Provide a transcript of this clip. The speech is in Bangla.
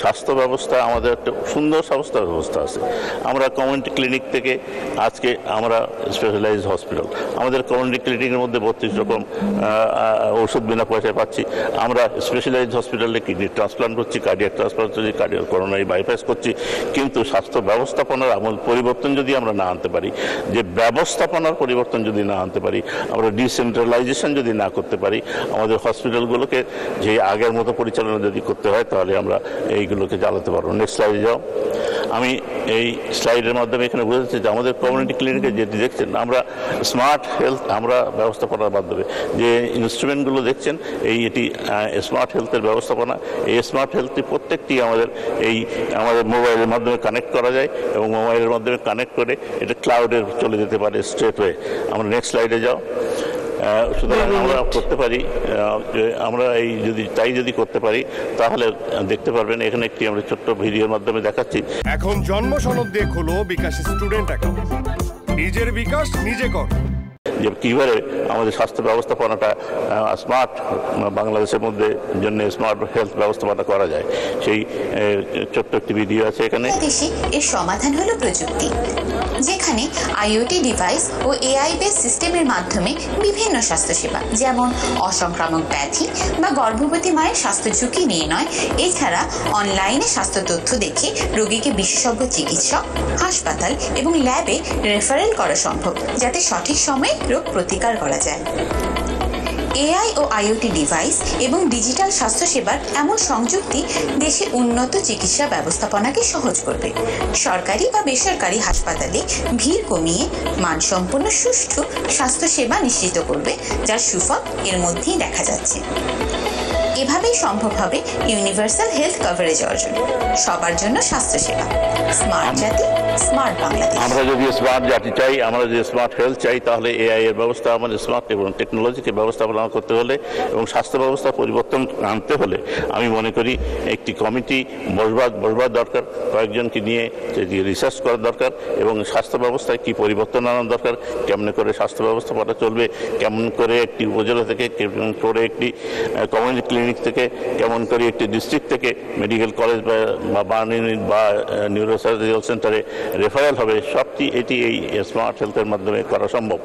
স্বাস্থ্য ব্যবস্থা আমাদের একটা সুন্দর স্বাস্থ্য ব্যবস্থা আছে। আমরা কমিউনিটি ক্লিনিক থেকে আজকে আমরা স্পেশালাইজড হসপিটাল, আমাদের কমিউনিটি ক্লিনিকের মধ্যে 32 রকম ওষুধ বিনা পয়সায় পাচ্ছি। আমরা স্পেশালাইজড হসপিটালে কিডনি ট্রান্সপ্লান্ট করছি, কার্ডিয়াক ট্রান্সপ্লান্ট করছি, কার্ডিয়াক করোনারি বাইপাস করছি। কিন্তু স্বাস্থ্য ব্যবস্থাপনার আমূল পরিবর্তন যদি আমরা না আনতে পারি, যে ব্যবস্থাপনার পরিবর্তন যদি না আনতে পারি, আমরা ডিসেন্ট্রালাইজেশন যদি না করতে পারি, আমাদের হসপিটালগুলোকে যে আগের মতো পরিচালনা যদি করতে হয়, তাহলে আমরা এইগুলোকে চালাতে পারবো। নেক্সট স্লাইডে যাও। আমি এই স্লাইডের মাধ্যমে এখানে বুঝাচ্ছি যে আমাদের কমিউনিটি ক্লিনিকে যেটি দেখছেন, আমরা স্মার্ট হেলথ আমরা ব্যবস্থাপনার মাধ্যমে যে ইনস্ট্রুমেন্টগুলো দেখছেন, এটি স্মার্ট হেলথের ব্যবস্থাপনা। এই স্মার্ট হেলথটি প্রত্যেকটি আমাদের মোবাইলের মাধ্যমে কানেক্ট করা যায় এবং মোবাইলের মাধ্যমে কানেক্ট করে এটা ক্লাউডে চলে যেতে পারে স্ট্রেটওয়ে। আমরা নেক্সট স্লাইডে যাও। সুতরাং আমরা করতে পারি, আমরা যদি করতে পারি, তাহলে দেখতে পারবেন এখানে একটি আমরা ছোট্ট ভিডিওর মাধ্যমে দেখাচ্ছি। এখন জন্ম সনদ দিয়ে খোলো বিকাশ স্টুডেন্ট অ্যাকাউন্ট, নিজের বিকাশ নিজে কর। যে কীভাবে আমাদের স্বাস্থ্য ব্যবস্থাপনাটা স্মার্ট বাংলাদেশের মধ্যে জন্য স্মার্ট হেলথ ব্যবস্থাপনা করা যায়, সেই ছোট্ট একটি ভিডিও আছে এখানে। দেশে এর সমাধান হলো প্রযুক্তি, যেখানে আইওটি ডিভাইস ও এআই বেস সিস্টেমের মাধ্যমে বিভিন্ন স্বাস্থ্যসেবা যেমন অসংক্রামক ব্যাধি বা গর্ভবতী মায়ের স্বাস্থ্য ঝুঁকি নির্ণয়, এছাড়া অনলাইনে স্বাস্থ্য তথ্য দেখে রোগীকে বিশেষজ্ঞ চিকিৎসক, হাসপাতাল এবং ল্যাবে রেফারেল করা সম্ভব, যাতে সঠিক সময়ে রোগ প্রতিকার করা যায়। এআই ও আইওটি ডিভাইস এবং ডিজিটাল স্বাস্থ্যসেবার এমন সংযুক্তি দেশে উন্নত চিকিৎসা ব্যবস্থাপনাকে সহজ করবে, সরকারি বা বেসরকারি হাসপাতালে ভিড় কমিয়ে মানসম্পন্ন সুষ্ঠু স্বাস্থ্যসেবা নিশ্চিত করবে, যার সুফল এর মধ্যেই দেখা যাচ্ছে। এভাবেই সম্ভব হবে ইউনিভার্সাল হেলথ কভারেজ অর্জন, সবার জন্য স্বাস্থ্যসেবা। স্মার্ট জাতি, স্মার্ট বাংলাদেশ। আমরা যদি স্মার্ট জাতি চাই, আমরা যদি স্মার্ট হেলথ চাই, তাহলে এআই এর ব্যবস্থা আমাদের স্মার্ট এবং টেকনোলজিকে ব্যবস্থাপনা করতে হলে এবং স্বাস্থ্য ব্যবস্থা পরিবর্তন আনতে হলে আমি মনে করি একটি কমিটি বসবার দরকার, কয়েকজনকে নিয়ে রিসার্চ করার দরকার এবং স্বাস্থ্য ব্যবস্থায় কী পরিবর্তন আনার দরকার, কেমন করে স্বাস্থ্য ব্যবস্থাপনা চলবে, কেমন করে একটি উপজেলা থেকে, কেমন করে একটি কমিউনিটি ক্লিনিক থেকে, কেমন করে একটি ডিস্ট্রিক্ট থেকে মেডিকেল কলেজ বা বার্ন ইউনিট বা নিউরোসার্জিক্যাল সেন্টারে রেফারেল হবে, সবটি এটি এই স্মার্ট হেলথের মাধ্যমে করা সম্ভব।